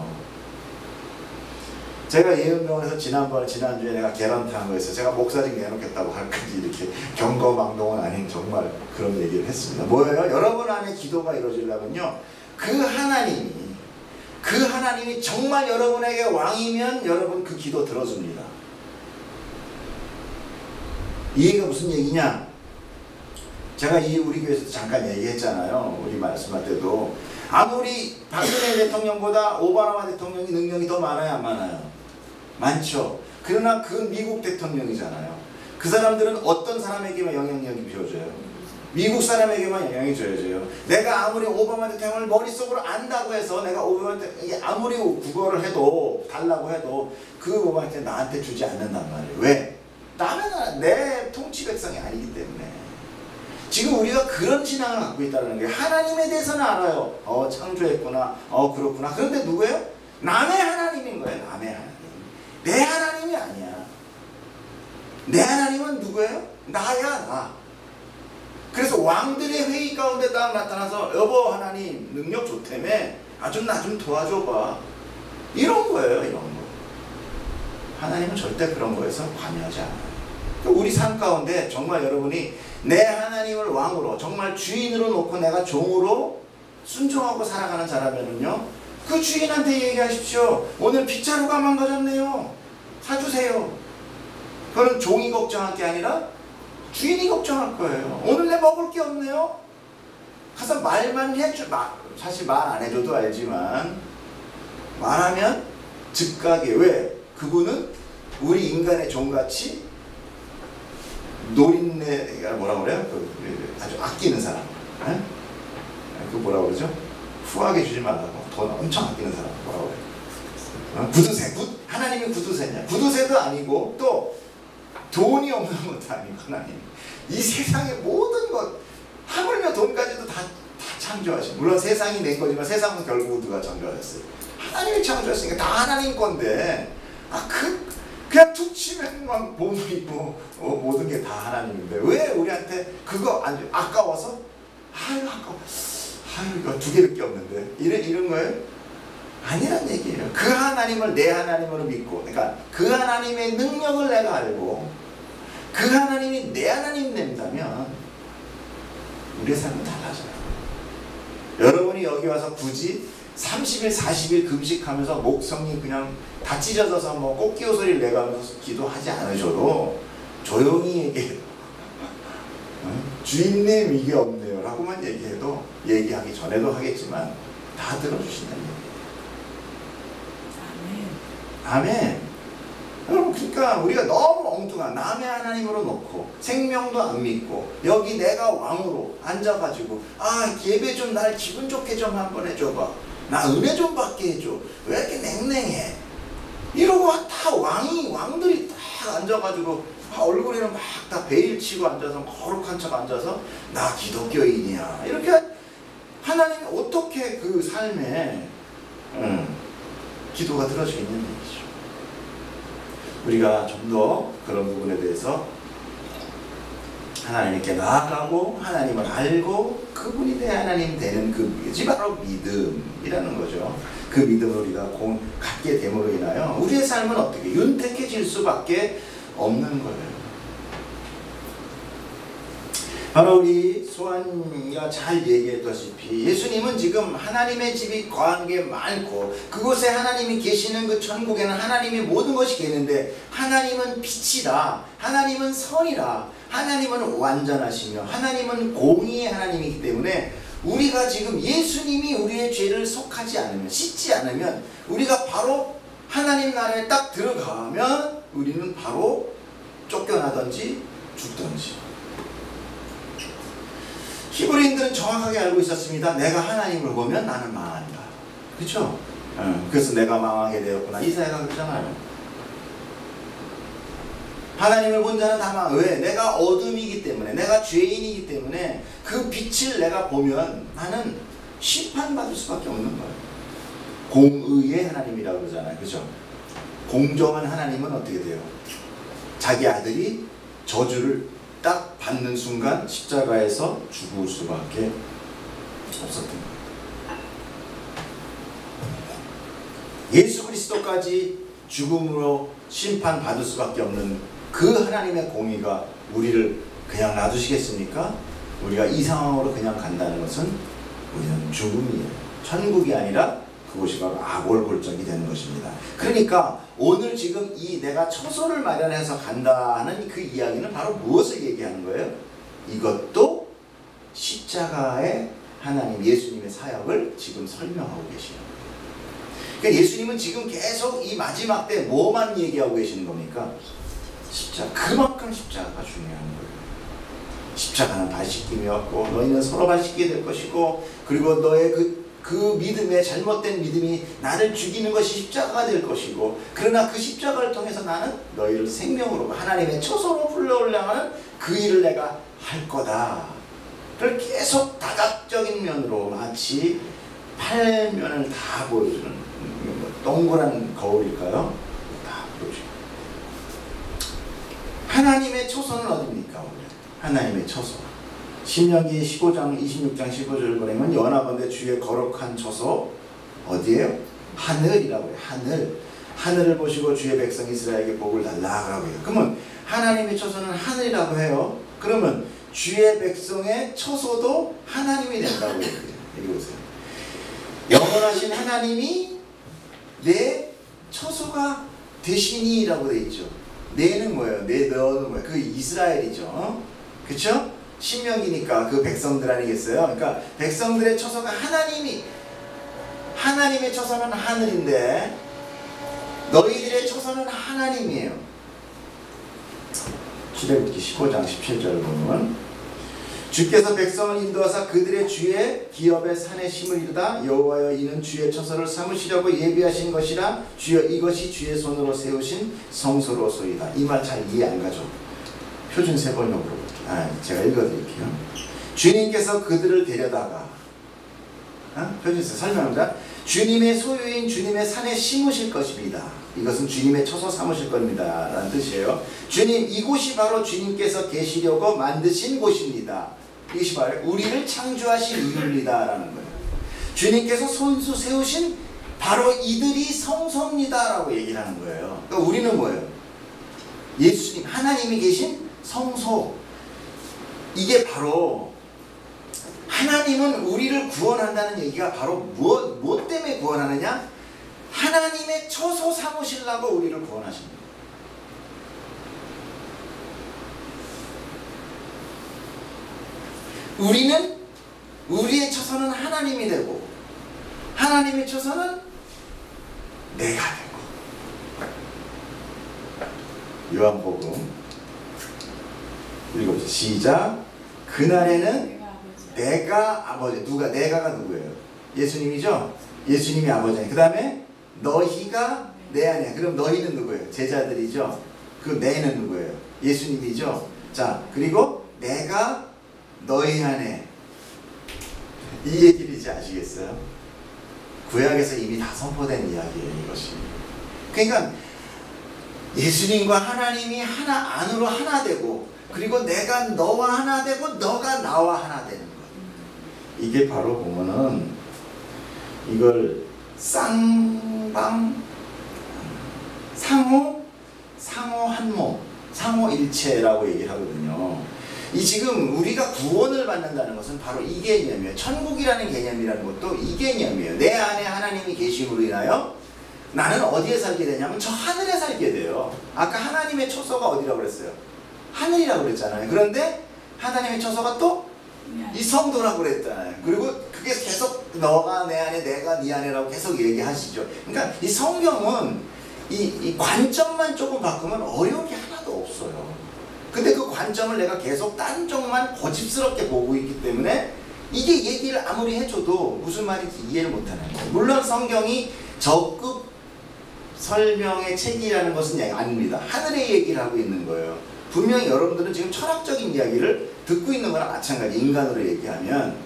Speaker 1: 제가 예은병원에서 지난주에 내가 개런티 한 거였어요. 제가 목사직 내놓겠다고 할까지 이렇게 경거망동은 아닌 정말 그런 얘기를 했습니다. 뭐예요? 여러분 안에 기도가 이루어지려면요. 그 하나님이 정말 여러분에게 왕이면 여러분 그 기도 들어줍니다. 이해가 무슨 얘기냐? 제가 우리 교회에서도 잠깐 얘기했잖아요. 우리 말씀할 때도 아무리 박근혜 대통령보다 오바마 대통령이 능력이 더 많아요, 안 많아요? 많죠. 그러나 그건 미국 대통령이잖아요. 그 사람들은 어떤 사람에게만 영향력이 주어져요? 미국 사람에게만 영향이 줘야죠. 내가 아무리 오바마 대통령을 머릿속으로 안다고 해서 내가 오바마 대통령이 아무리 국어를 해도 달라고 해도 그 오바마 대통령 나한테 주지 않는단 말이에요. 왜? 나는 내 통치 백성이 아니기 때문에. 지금 우리가 그런 신앙을 갖고 있다는 게 하나님에 대해서는 알아요. 창조했구나. 그렇구나. 그런데 누구예요? 남의 하나님인 거예요. 남의 하나님. 내 하나님이 아니야. 내 하나님은 누구예요? 나야, 나. 그래서 왕들의 회의 가운데 딱 나타나서 여보 하나님 능력 좋다며 나 좀 도와줘봐. 이런 거예요. 이런 거. 하나님은 절대 그런 거에서 관여하지 않아요. 우리 삶 가운데 정말 여러분이 내 하나님을 왕으로 정말 주인으로 놓고 내가 종으로 순종하고 살아가는 자라면은요 그 주인한테 얘기하십시오. 오늘 빗자루가 망가졌네요. 사주세요. 그건 종이 걱정할 게 아니라 주인이 걱정할 거예요. 오늘 내 먹을 게 없네요. 가서 말만 사실 말 안 해줘도 알지만 말하면 즉각에 왜? 그분은 우리 인간의 종같이 노린내가 뭐라고 그래요? 아주 아끼는 사람. 에? 그 뭐라고 그러죠? 후하게 주지 말라고. 돈 엄청 아끼는 사람. 뭐라고 그래요? 구두쇠. 하나님이 구두쇠냐? 구두쇠도 아니고 또 돈이 없는 것도 아니고 하나님. 이 세상의 모든 것 하물며 돈까지도 다 창조하신. 물론 세상이 낸 거지만 세상은 결국 누가 창조하셨어요? 하나님이 창조하시니까 다 하나님 건데 그냥 툭 치면 막 보물 있고 모든 게 다 하나님인데 왜 우리한테 그거 아까워서 이거 두 개밖에 없는데 이런 거예요? 아니란 얘기예요. 그 하나님을 내 하나님으로 믿고 그러니까 그 하나님의 능력을 내가 알고 그 하나님이 내 하나님 된다면 우리의 삶은 달라져요. 여러분이 여기 와서 굳이 30일 40일 금식하면서 목성이 그냥 다 찢어져서 뭐 꽃기호 소리를 내가면서 기도하지 않으셔도 조용히 얘기해도 주인님 이게 없네요 라고만 얘기해도 얘기하기 전에도 하겠지만 다 들어주신다는 얘기예요. 아멘. 아멘. 여러분 그러니까 우리가 너무 엉뚱한 남의 하나님으로 놓고 생명도 안 믿고 여기 내가 왕으로 앉아가지고 예배 좀 날 기분 좋게 좀 한번 해줘봐. 나 은혜 좀 받게 해줘. 왜 이렇게 냉랭해? 이러고 다 왕들이 다 앉아가지고 얼굴에는 막 다 베일 치고 앉아서 거룩한 척 앉아서 나 기독교인이야. 이렇게 하나님이 어떻게 그 삶에 기도가 들어지겠냐는 얘기죠. 우리가 좀 더 그런 부분에 대해서 하나님께 나아가고 하나님을 알고 그분이 내 하나님 되는 그게 바로 믿음이라는 거죠. 그 믿음을 우리가 갖게 됨으로 인하여 우리의 삶은 어떻게 윤택해질 수밖에 없는 거예요. 바로 우리 소환이가 잘 얘기했다시피 예수님은 지금 하나님의 집이 거한 게 많고 그곳에 하나님이 계시는 그 천국에는 하나님의 모든 것이 계는데 하나님은 빛이라, 하나님은 선이라, 하나님은 완전하시며 하나님은 공의의 하나님이기 때문에 우리가 지금 예수님이 우리의 죄를 속하지 않으면, 씻지 않으면 우리가 바로 하나님 나라에 딱 들어가면 우리는 바로 쫓겨나든지 죽든지. 히브리인들은 정확하게 알고 있었습니다. 내가 하나님을 보면 나는 망한다. 그렇죠? 그래서 내가 망하게 되었구나. 이사야가 그러잖아요. 하나님을 본 자는 다 망해. 왜? 내가 어둠이기 때문에, 내가 죄인이기 때문에 그 빛을 내가 보면 나는 심판받을 수밖에 없는 거예요. 공의의 하나님이라고 그러잖아요. 그렇죠? 공정한 하나님은 어떻게 돼요? 자기 아들이 저주를 딱 받는 순간 십자가에서 죽을 수밖에 없었던 거예요. 예수 그리스도까지 죽음으로 심판받을 수밖에 없는 그 하나님의 공의가 우리를 그냥 놔두시겠습니까? 우리가 이 상황으로 그냥 간다는 것은 우리는 죽음이에요. 천국이 아니라 그곳이 바로 아골골정이 되는 것입니다. 그러니까 오늘 지금 이 내가 처소를 마련해서 간다는 그 이야기는 바로 무엇을 얘기하는 거예요? 이것도 십자가의 하나님 예수님의 사역을 지금 설명하고 계시는 거예요. 그러니까 예수님은 지금 계속 이 마지막 때 뭐만 얘기하고 계시는 겁니까? 십자가. 그만큼 십자가가 중요한 거예요. 십자가는 발 씻김이었고 너희는 서로 발 씻게 될 것이고 그리고 너의 그 믿음의 잘못된 믿음이 나를 죽이는 것이 십자가가 될 것이고 그러나 그 십자가를 통해서 나는 너희를 생명으로 하나님의 처소로 불러올라가는 그 일을 내가 할 거다. 그걸 계속 다각적인 면으로 마치 8면을 다 보여주는 동그란 거울일까요? 다 보여주고 하나님의 처소는 어디입니까? 하나님의 처소. 신명기 15장 26장 15절을 보내면 연합원대 주의 거룩한 처소 어디예요? 하늘이라고 해요. 하늘을 보시고 주의 백성 이스라엘에게 복을 달라고 해요. 그러면 하나님의 처소는 하늘이라고 해요. 그러면 주의 백성의 처소도 하나님이 된다고 해요. 여기 보세요. 영원하신 하나님이 내 처소가 되시니라고 되어 있죠. 내는 뭐예요? 너는 뭐예요? 그 이스라엘이죠. 그렇죠? 신명기니까 그 백성들 아니겠어요? 그러니까 백성들의 처소가 하나님의 처소는 하늘인데 너희들의 처소는 하나님이에요. 출애굽기 15장 17절을 보면 주께서 백성을 인도하사 그들의 주의 기업의 산에 심을 이르다 여호와여 이는 주의 처소를 삼으시려고 예비하신 것이라 주여 이것이 주의 손으로 세우신 성소로소이다. 이 말 잘 이해 안 가죠? 표준 세번역으로 제가 읽어드릴게요. 주님께서 그들을 데려다가 표준에서 설명합니다. 주님의 소유인 주님의 산에 심으실 것입니다. 이것은 주님의 처소 삼으실 겁니다 라는 뜻이에요. 주님 이곳이 바로 주님께서 계시려고 만드신 곳입니다. 이것이 바로 우리를 창조하신 이유입니다 라는 거예요. 주님께서 손수 세우신 바로 이들이 성소입니다 라고 얘기를 하는 거예요. 그러니까 우리는 뭐예요? 예수님 하나님이 계신 성소. 이게 바로 하나님은 우리를 구원한다는 얘기가 바로 무엇 때문에 구원하느냐? 하나님의 처소 삼으시려고 우리를 구원하십니다. 우리의 처소는 하나님이 되고 하나님의 처소는 내가 되고 요한복음 읽어보세요. 시작. 그날에는 내가 아버지. 내가가 누구예요? 예수님이죠? 예수님이 아버지예요. 그 다음에 너희가 내 안에. 그럼 너희는 누구예요? 제자들이죠? 그 내는 누구예요? 예수님이죠? 자, 그리고 내가 너희 안에. 이 얘기를 이제 아시겠어요? 구약에서 이미 다 선포된 이야기예요, 이것이. 그러니까 예수님과 하나님이 하나 안으로 하나 되고, 그리고 내가 너와 하나 되고 너가 나와 하나 되는 것. 이게 바로 보면은 이걸 쌍방 상호 한몸 상호일체라고 얘기를 하거든요. 이 지금 우리가 구원을 받는다는 것은 바로 이 개념이에요. 천국이라는 개념이라는 것도 이 개념이에요. 내 안에 하나님이 계심으로 인하여 나는 어디에 살게 되냐면 저 하늘에 살게 돼요. 아까 하나님의 처소가 어디라고 그랬어요? 하늘이라고 그랬잖아요. 그런데 하나님의 처소가 또 이 성도라고 그랬잖아요. 그리고 그게 계속 너가 내 안에 내가 네 안에라고 계속 얘기하시죠. 그러니까 이 성경은 이 관점만 조금 바꾸면 어려운 게 하나도 없어요. 근데 그 관점을 내가 계속 딴 쪽만 고집스럽게 보고 있기 때문에 이게 얘기를 아무리 해줘도 무슨 말인지 이해를 못하는 거예요. 물론 성경이 적급 설명의 책이라는 것은 아닙니다. 하늘의 얘기를 하고 있는 거예요. 분명히 여러분들은 지금 철학적인 이야기를 듣고 있는 거랑 마찬가지. 인간으로 얘기하면.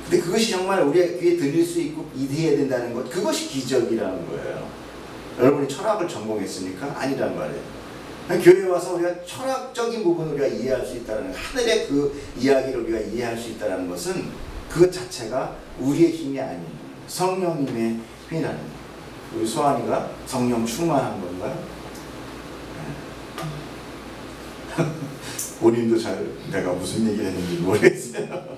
Speaker 1: 근데 그것이 정말 우리의 귀에 들릴 수 있고 이해해야 된다는 것, 그것이 기적이라는 거예요. 여러분이 철학을 전공했습니까? 아니란 말이에요. 교회에 와서 우리가 철학적인 부분을 우리가 이해할 수 있다는, 하늘의 그 이야기를 우리가 이해할 수 있다는 것은 그것 자체가 우리의 힘이 아니에요. 성령님의 힘이라는 거예요. 우리 소환이가 성령 충만한 건가요? 본인도 잘 내가 무슨 얘기를 했는지 모르겠어요.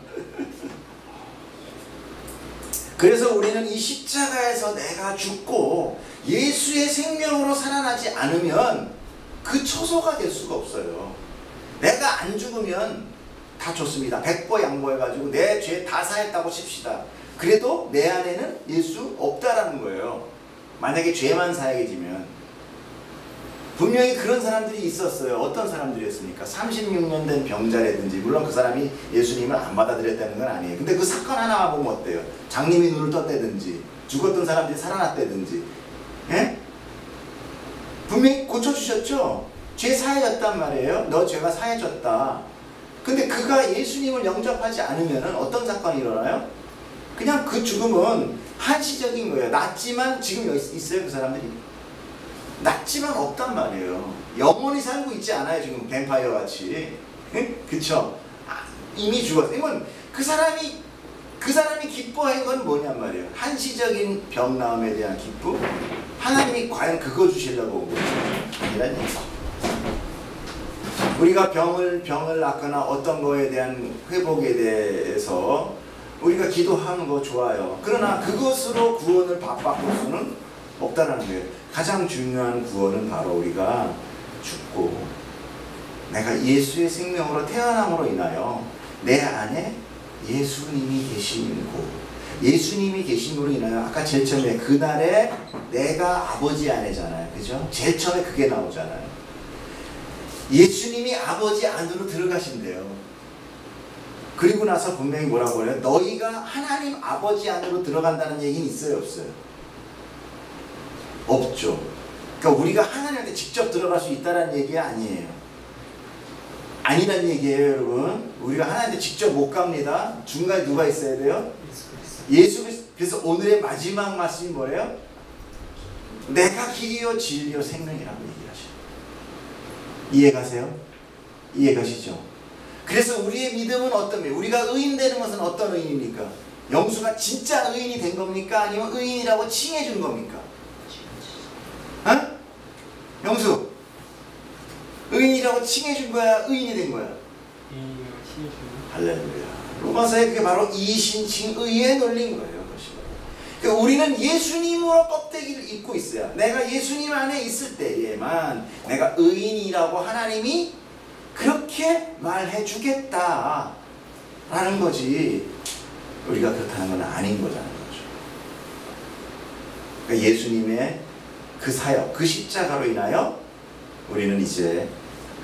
Speaker 1: 그래서 우리는 이 십자가에서 내가 죽고 예수의 생명으로 살아나지 않으면 그 처소가 될 수가 없어요. 내가 안 죽으면 다 좋습니다. 백보 양보해가지고 내 죄 다 사했다고 칩시다. 그래도 내 안에는 예수 없다라는 거예요. 만약에 죄만 사해지면. 분명히 그런 사람들이 있었어요. 어떤 사람들이었습니까? 36년 된 병자라든지, 물론 그 사람이 예수님을 안 받아들였다는 건 아니에요. 근데 그 사건 하나만 보면 어때요? 장님이 눈을 떴다든지, 죽었던 사람들이 살아났다든지, 예? 분명히 고쳐주셨죠? 죄 사해졌단 말이에요. 너 죄가 사해졌다. 근데 그가 예수님을 영접하지 않으면 어떤 사건이 일어나요? 그냥 그 죽음은 한시적인 거예요. 낫지만 지금 있어요, 그 사람들이. 낫지만 없단 말이에요. 영원히 살고 있지 않아요, 지금 뱀파이어 같이. 그쵸? 이미 죽었어요. 이건 그 사람이 기뻐한 건 뭐냔 말이에요. 한시적인 병 나음에 대한 기쁨? 하나님이 과연 그거 주시려고 온 거죠? 아니란 얘기죠. 우리가 병을 낳거나 어떤 거에 대한 회복에 대해서 우리가 기도하는 거 좋아요. 그러나 그것으로 구원을 받을 수는 없다는 거예요. 가장 중요한 구원은 바로 우리가 죽고 내가 예수의 생명으로 태어남으로 인하여 내 안에 예수님이 계시고, 예수님이 계심으로 인하여 아까 제일 처음에 그날에 내가 아버지 안에잖아요. 그죠? 제일 처음에 그게 나오잖아요. 예수님이 아버지 안으로 들어가신대요. 그리고 나서 분명히 뭐라고 해요? 너희가 하나님 아버지 안으로 들어간다는 얘기는 있어요, 없어요? 없죠. 그러니까 우리가 하나님한테 직접 들어갈 수 있다는 얘기 아니에요. 아니란 얘기예요, 여러분. 우리가 하나님한테 직접 못 갑니다. 중간에 누가 있어야 돼요? 예수. 그래서 오늘의 마지막 말씀이 뭐예요? 내가 길이요 진리요 생명이라고 얘기하셔요. 이해가세요? 이해가시죠? 그래서 우리의 믿음은 어떤 믿음? 우리가 의인 되는 것은 어떤 의인입니까? 영수가 진짜 의인이 된 겁니까? 아니면 의인이라고 칭해준 겁니까? 어? 영수, 의인이라고 칭해준 거야? 의인이 된 거야? 할렐루야. 로마서에 그게 바로 이신칭의에 놀린 거예요. 그러니까 우리는 예수님으로 껍데기를 입고 있어야, 내가 예수님 안에 있을 때에만 내가 의인이라고 하나님이 그렇게 말해 주겠다 라는 거지, 우리가 그렇다는 건 아닌 거잖아요. 그러니까 예수님의 그 사역, 그 십자가로 인하여 우리는 이제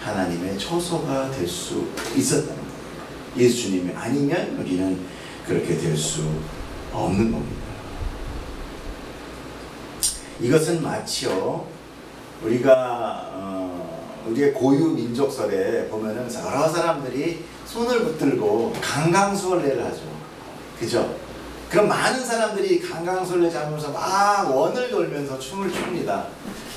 Speaker 1: 하나님의 처소가 될 수 있었다는 거예요. 예수님이 아니면 우리는 그렇게 될 수 없는 겁니다. 이것은 마치요, 우리의 고유 민족설에 보면은 여러 사람들이 손을 붙들고 강강수월래를 하죠. 그죠? 그럼 많은 사람들이 강강수월래 잡으면서 막 원을 돌면서 춤을 춥니다.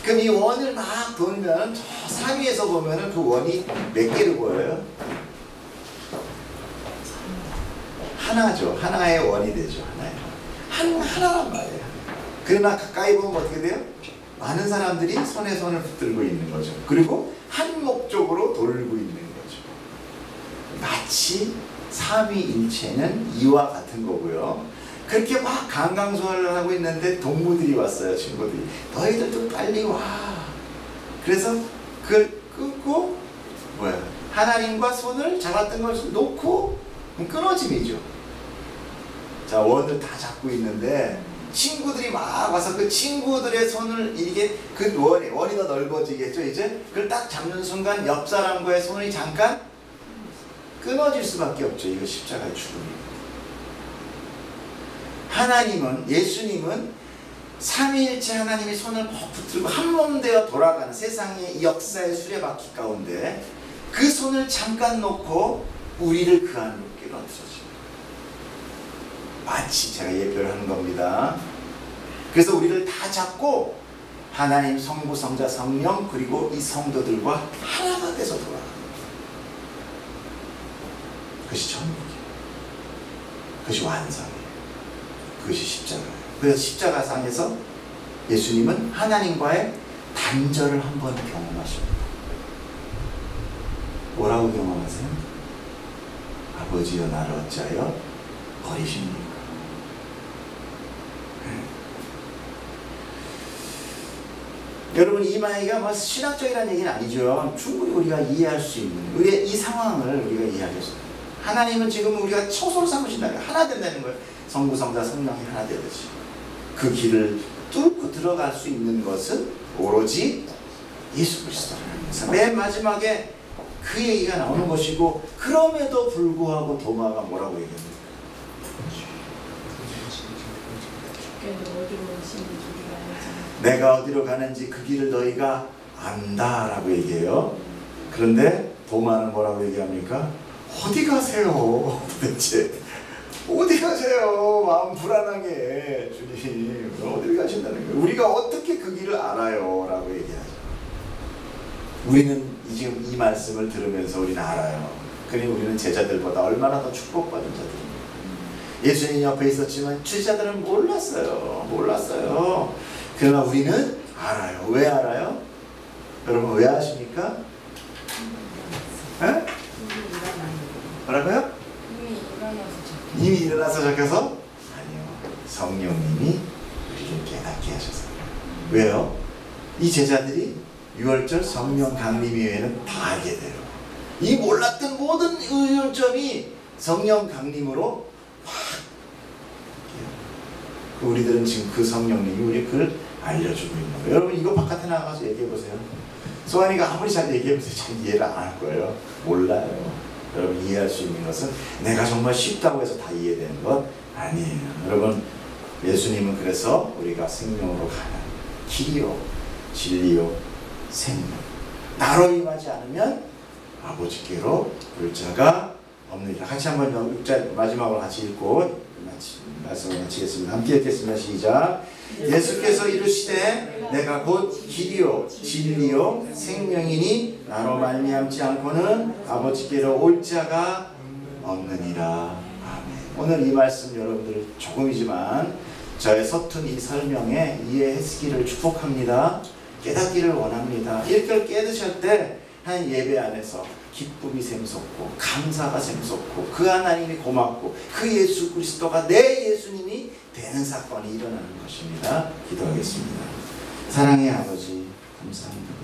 Speaker 1: 그럼 이 원을 막 돌면 저 산 위에서 보면은 그 원이 몇 개로 보여요? 하나죠. 하나의 원이 되죠. 하나란 말이에요. 그러나 가까이 보면 어떻게 돼요? 많은 사람들이 손에 손을 붙들고 있는 거죠. 그리고 한 목적으로 돌고 있는 거죠. 마치 삼위일체는 이와 같은 거고요. 그렇게 막 강강수월을 하고 있는데 동무들이 왔어요. 친구들이. 너희들도 빨리 와. 그래서 그걸 끊고 하나님과 손을 잡았던 것을 놓고 끊어짐이죠. 자, 원을 다 잡고 있는데 친구들이 막 와서 그 친구들의 손을 이게 그 원이 더 넓어지겠죠. 이제 그걸 딱 잡는 순간 옆 사람과의 손이 잠깐 끊어질 수밖에 없죠. 이거 십자가의 죽음입니다. 하나님은, 예수님은 삼위일체 하나님의 손을 꼭 붙들고 한 몸 되어 돌아가는 세상의 역사의 수레바퀴 가운데 그 손을 잠깐 놓고 우리를 그 안으로 끌어들여줍니다. 마치 제가 예표를 하는 겁니다. 그래서 우리를 다 잡고 하나님 성부, 성자, 성령 그리고 이 성도들과 하나가 돼서 돌아갑니다. 그것이 천국이에요. 그것이 완성이에요. 그것이 십자가예요. 그래서 십자가상에서 예수님은 하나님과의 단절을 한번 경험하십니다. 뭐라고 경험하세요? 아버지여 나를 어찌하여 버리십니까? 여러분, 이 말이가 신학적이라는 얘기는 아니죠. 충분히 우리가 이해할 수 있는, 우리의 이 상황을 우리가 이해하겠습니다. 하나님은 지금 우리가 처소로 삼으신다는 거예요. 하나 된다는 거예요. 성부, 성자, 성령이 하나 되듯이. 그 길을 뚫고 들어갈 수 있는 것은 오로지 예수 그리스도라는 거예요. 맨 마지막에 그 얘기가 나오는 것이고, 그럼에도 불구하고 도마가 뭐라고 얘기합니까? 내가 어디로 가는지 그 길을 너희가 안다라고 얘기해요. 그런데 도마는 뭐라고 얘기합니까? 어디 가세요? 도대체 어디 가세요? 마음 불안하게 주님 어디 가신다는 거예요? 우리가 어떻게 그 길을 알아요? 라고 얘기하죠. 우리는 지금 이 말씀을 들으면서 우리는 알아요. 그러니 우리는 제자들보다 얼마나 더 축복받은 자들입니다. 예수님 옆에 있었지만 제자들은 몰랐어요. 그러나 우리는 알아요. 왜 알아요? 여러분 왜 아십니까? 에? 뭐라고요? 이미 일어나서 적혀서? 아니요. 성령님이 우리를 깨닫게 하셔서. 왜요? 이 제자들이 6월절 성령 강림 이후에는 다 알게 돼요. 이 몰랐던 모든 의문점이 성령 강림으로 확. 우리들은 지금 그 성령님이 우리 그걸 알려주고 있는 거예요. 여러분 이거 바깥에 나가서 얘기해보세요. 소환이가 아무리 잘 얘기해보세요. 지금 이해를 안 할 거예요. 몰라요. 여러분 이해할 수 있는 것은 내가 정말 쉽다고 해서 다 이해되는 것 아니에요. 여러분 예수님은 그래서 우리가 생명으로 가는 길이요 진리요 생명, 나로 임하지 않으면 아버지께로 올 자가 없느니라. 같이 한번 6절 마지막으로 같이 읽고 말씀을 마치겠습니다. 함께 읽겠습니다. 시작. 예수께서 이르시되 내가 곧 길이요 진리요 생명이니 나로 말미암지 않고는 아버지께로 올 자가 없느니라. 아멘. 오늘 이 말씀 여러분들 조금이지만 저의 서툰 이 설명에 이해했기를 축복합니다. 깨닫기를 원합니다. 이렇게 깨드실 때 한 예배 안에서 기쁨이 샘솟고 감사가 샘솟고 그 하나님이 고맙고 그 예수 그리스도가 내 예수님이 되는 사건이 일어나는 것입니다. 기도하겠습니다. 사랑의 아버지 감사합니다.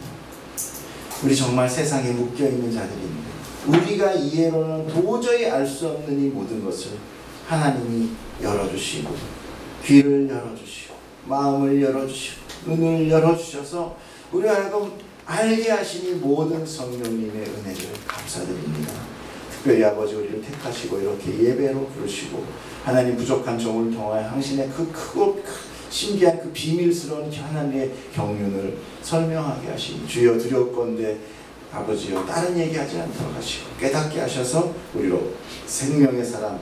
Speaker 1: 우리 정말 세상에 묶여있는 자들입니다. 우리가 이해로는 도저히 알 수 없는 이 모든 것을 하나님이 열어주시고 귀를 열어주시고 마음을 열어주시고 눈을 열어주셔서 우리 하여금 알게 하시니 모든 성령님의 은혜를 감사드립니다. 특별히 아버지 우리를 택하시고 이렇게 예배로 부르시고 하나님 부족한 종을 통하여 당신의 그 크고 신비한 그 비밀스러운 하나님의 경륜을 설명하게 하시니 주여 두렵건대 아버지여 다른 얘기하지 않도록 하시고 깨닫게 하셔서 우리로 생명의 사람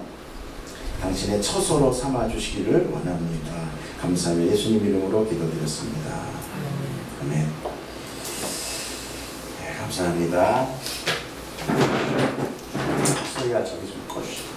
Speaker 1: 당신의 처소로 삼아주시기를 원합니다. 감사하며 예수님 이름으로 기도드렸습니다. 아멘. 네, 감사합니다. 소희야 저기 좀 꺼주시고